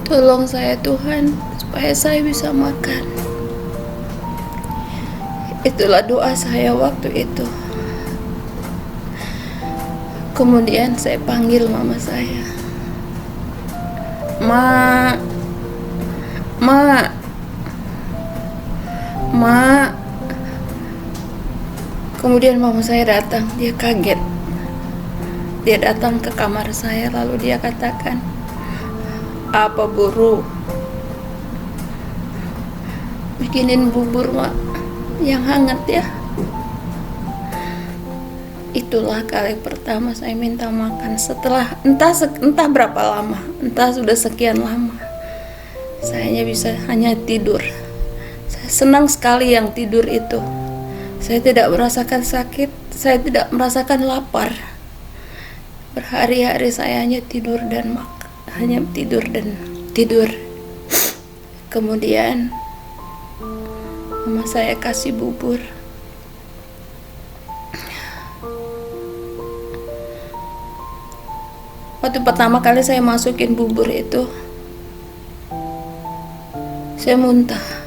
Tolong saya Tuhan, supaya saya bisa makan. Itulah doa saya waktu itu. Kemudian saya panggil mama saya. Ma, ma, ma. Kemudian mama saya datang, dia kaget. Dia datang ke kamar saya, lalu dia katakan, "Apa buru? Bikinin bubur, Mak, yang hangat ya." Itulah kali pertama saya minta makan setelah entah berapa lama, entah sudah sekian lama. Saya hanya tidur. Saya senang sekali yang tidur itu. Saya tidak merasakan sakit, saya tidak merasakan lapar. Berhari-hari saya hanya tidur dan makan, hanya tidur dan tidur. Kemudian mama saya kasih bubur. Waktu pertama kali saya masukin bubur itu, saya muntah.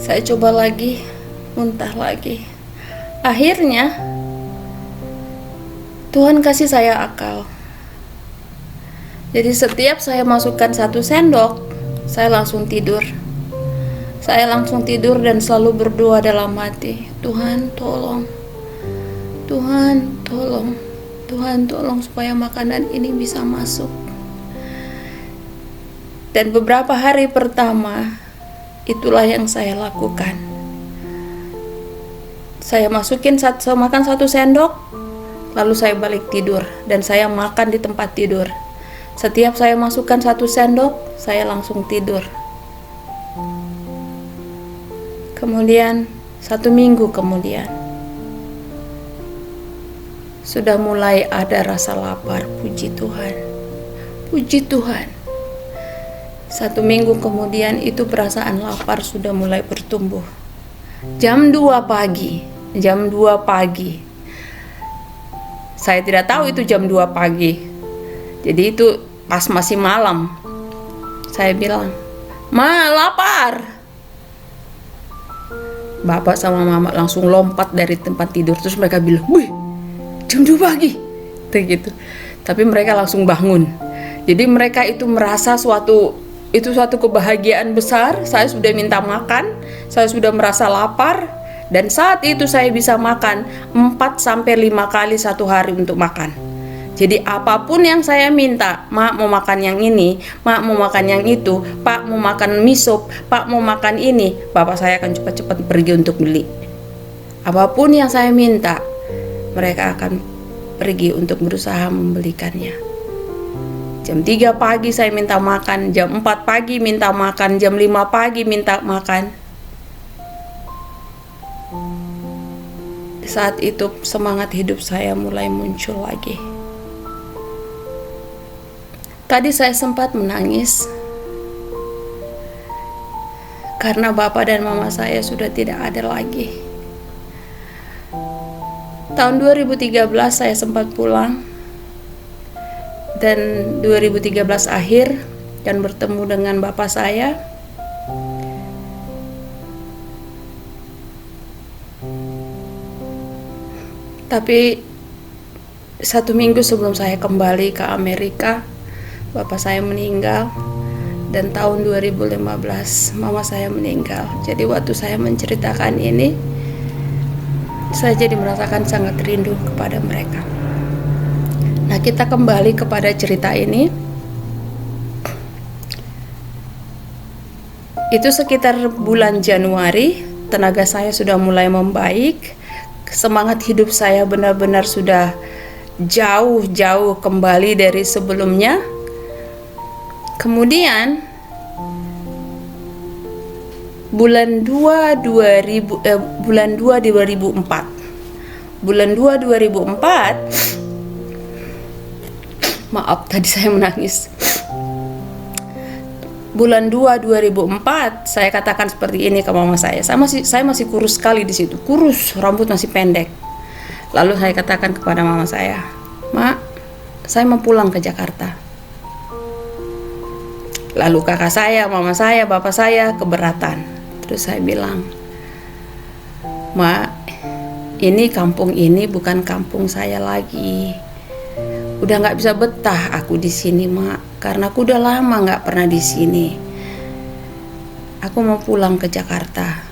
Saya coba lagi, muntah lagi. Akhirnya Tuhan kasih saya akal. Jadi setiap saya masukkan 1 sendok, saya langsung tidur. Saya langsung tidur dan selalu berdoa dalam hati, Tuhan tolong, Tuhan tolong, Tuhan tolong supaya makanan ini bisa masuk. Dan beberapa hari pertama, itulah yang saya lakukan. Saya makan 1 sendok, lalu saya balik tidur dan saya makan di tempat tidur. Setiap saya masukkan 1 sendok, saya langsung tidur. Kemudian 1 minggu kemudian, sudah mulai ada rasa lapar. Puji Tuhan, puji Tuhan. 1 minggu kemudian itu perasaan lapar sudah mulai bertumbuh. Jam 2 pagi. Saya tidak tahu itu jam 2 pagi. Jadi itu pas masih malam. Saya bilang, "Ma, lapar." Bapak sama mama langsung lompat dari tempat tidur. Terus mereka bilang, "Wih, jam 2 pagi." Gitu. Tapi mereka langsung bangun. Jadi mereka itu merasa suatu kebahagiaan besar. Saya sudah minta makan, saya sudah merasa lapar, dan saat itu saya bisa makan 4-5 kali 1 hari untuk makan. Jadi apapun yang saya minta, "Mak mau makan yang ini, Mak mau makan yang itu, Pak mau makan mie sup, Pak mau makan ini," bapak saya akan cepat-cepat pergi untuk beli. Apapun yang saya minta, mereka akan pergi untuk berusaha membelikannya. Jam 3 pagi saya minta makan, jam 4 pagi minta makan, jam 5 pagi minta makan. Saat itu semangat hidup saya mulai muncul lagi. Tadi saya sempat menangis karena bapak dan mama saya sudah tidak ada lagi. Tahun 2013 saya sempat pulang, dan 2013 akhir dan bertemu dengan bapak saya. Tapi 1 minggu sebelum saya kembali ke Amerika, bapak saya meninggal. Dan tahun 2015 mama saya meninggal. Jadi waktu saya menceritakan ini, saya jadi merasakan sangat rindu kepada mereka. Nah, kita kembali kepada cerita ini. Itu sekitar bulan Januari, tenaga saya sudah mulai membaik. Semangat hidup saya benar-benar sudah jauh-jauh kembali dari sebelumnya. Kemudian bulan 2 2004. Bulan 2 2004. Maaf, tadi saya menangis. bulan 2 2004 saya katakan seperti ini ke mama saya. Saya masih kurus sekali di situ, kurus, rambut masih pendek. Lalu saya katakan kepada mama saya, "Mak, saya mau pulang ke Jakarta." Lalu kakak saya, mama saya, bapak saya keberatan. Terus saya bilang, "Mak, ini kampung ini bukan kampung saya lagi. Udah nggak bisa betah aku di sini, Mak, karena aku udah lama nggak pernah di sini. Aku mau pulang ke Jakarta.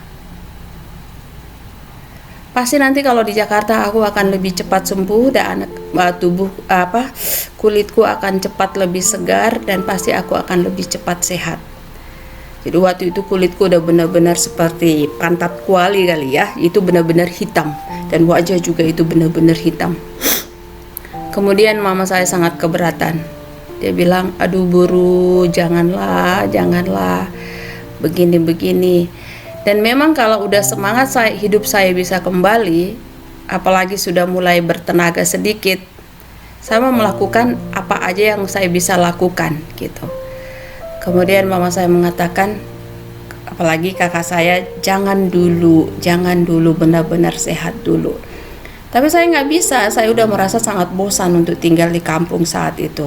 Pasti nanti kalau di Jakarta aku akan lebih cepat sembuh dan kulitku akan cepat lebih segar dan pasti aku akan lebih cepat sehat." Jadi waktu itu kulitku udah benar-benar seperti pantat kuali kali ya, itu benar-benar hitam dan wajah juga itu benar-benar hitam. Kemudian mama saya sangat keberatan. Dia bilang, "Aduh Buru, janganlah, begini-begini." Dan memang kalau udah semangat hidup saya bisa kembali, apalagi sudah mulai bertenaga sedikit, saya mau melakukan apa aja yang saya bisa lakukan gitu. Kemudian mama saya mengatakan, apalagi kakak saya, jangan dulu, benar-benar sehat dulu. Tapi saya nggak bisa, saya udah merasa sangat bosan untuk tinggal di kampung saat itu.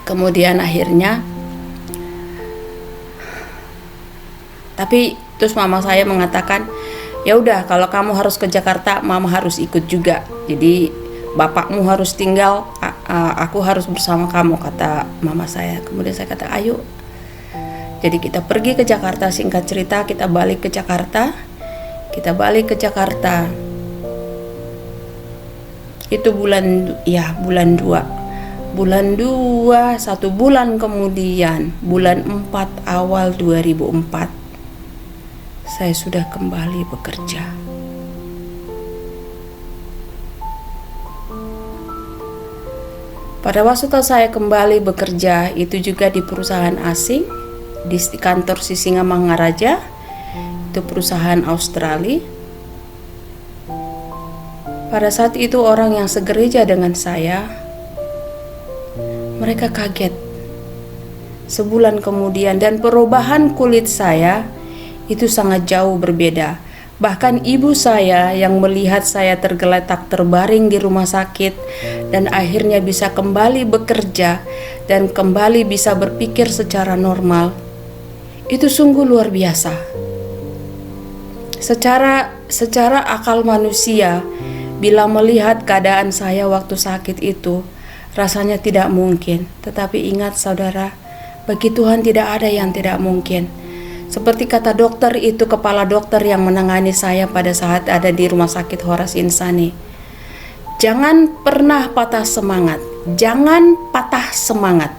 Kemudian akhirnya, tapi terus mama saya mengatakan, "Ya udah, kalau kamu harus ke Jakarta, mama harus ikut juga. Jadi bapakmu harus tinggal, aku harus bersama kamu," kata mama saya. Kemudian saya kata, "Ayo." Jadi kita pergi ke Jakarta, singkat cerita kita balik ke Jakarta. Itu bulan 2. Bulan 2, 1 bulan kemudian, bulan 4 awal 2004, saya sudah kembali bekerja. Pada waktu saya kembali bekerja, itu juga di perusahaan asing, di kantor Sisingamangaraja. Itu perusahaan Australia. Pada saat itu orang yang segereja dengan saya, mereka kaget. Sebulan kemudian, dan perubahan kulit saya itu sangat jauh berbeda. Bahkan ibu saya yang melihat saya tergeletak terbaring di rumah sakit dan akhirnya bisa kembali bekerja dan kembali bisa berpikir secara normal, itu sungguh luar biasa. Secara akal manusia, bila melihat keadaan saya waktu sakit itu, rasanya tidak mungkin. Tetapi ingat saudara, bagi Tuhan tidak ada yang tidak mungkin. Seperti kata dokter itu, kepala dokter yang menangani saya pada saat ada di rumah sakit Horace Insani, "Jangan pernah patah semangat, jangan patah semangat."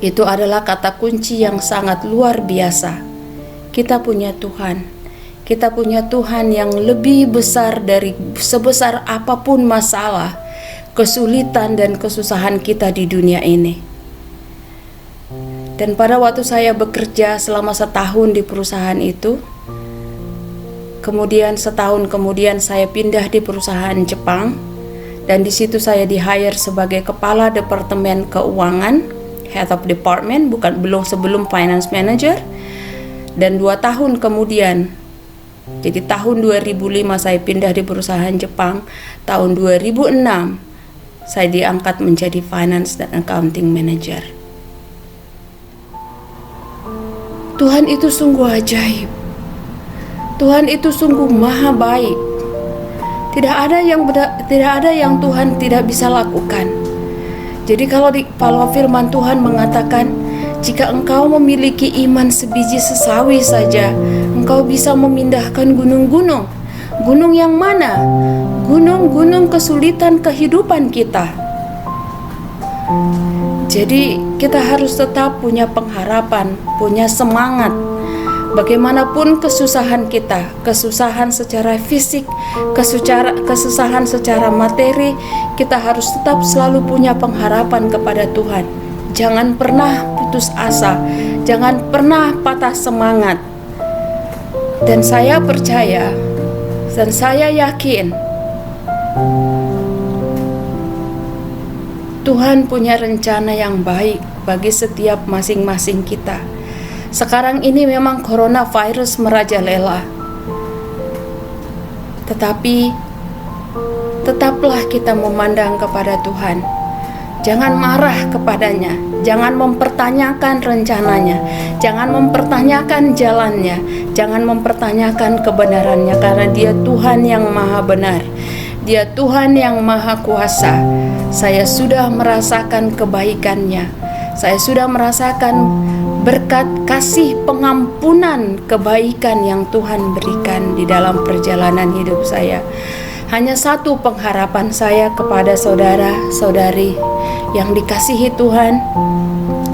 Itu adalah kata kunci yang sangat luar biasa. Kita punya Tuhan yang lebih besar dari sebesar apapun masalah, kesulitan dan kesusahan kita di dunia ini. Dan pada waktu saya bekerja selama 1 tahun di perusahaan itu, kemudian 1 tahun kemudian saya pindah di perusahaan Jepang, dan di situ saya di-hire sebagai kepala departemen keuangan, head of department, sebelum finance manager. Dan 2 tahun kemudian, jadi tahun 2005 saya pindah di perusahaan Jepang, tahun 2006 saya diangkat menjadi finance dan accounting manager. Tuhan itu sungguh ajaib. Tuhan itu sungguh maha baik. Tidak ada yang Tuhan tidak bisa lakukan. Jadi kalau firman Tuhan mengatakan, jika engkau memiliki iman sebiji sesawi saja, engkau bisa memindahkan gunung-gunung. Gunung yang mana? Gunung-gunung kesulitan kehidupan kita. Jadi kita harus tetap punya pengharapan, punya semangat. Bagaimanapun kesusahan kita, kesusahan secara fisik, kesusahan secara materi, kita harus tetap selalu punya pengharapan kepada Tuhan. Jangan pernah putus asa, jangan pernah patah semangat. Dan saya percaya dan saya yakin Tuhan punya rencana yang baik bagi setiap masing-masing kita. Sekarang ini memang coronavirus merajalela, tetapi tetaplah kita memandang kepada Tuhan. Jangan marah kepadanya, jangan mempertanyakan rencananya, jangan mempertanyakan jalannya, jangan mempertanyakan kebenarannya, karena Dia Tuhan yang maha benar, Dia Tuhan yang maha kuasa. Saya sudah merasakan kebaikannya, saya sudah merasakan berkat kasih pengampunan kebaikan yang Tuhan berikan di dalam perjalanan hidup saya. Hanya satu pengharapan saya kepada saudara-saudari yang dikasihi Tuhan.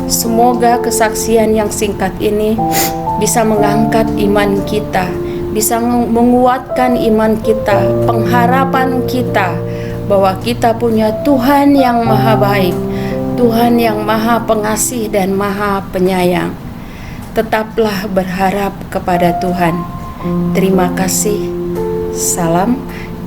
Semoga kesaksian yang singkat ini bisa mengangkat iman kita, bisa menguatkan iman kita, pengharapan kita bahwa kita punya Tuhan yang maha baik, Tuhan yang maha pengasih dan maha penyayang. Tetaplah berharap kepada Tuhan. Terima kasih. Salam.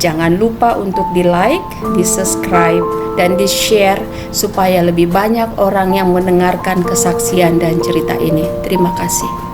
Jangan lupa untuk di-like, di-subscribe, dan di-share supaya lebih banyak orang yang mendengarkan kesaksian dan cerita ini. Terima kasih.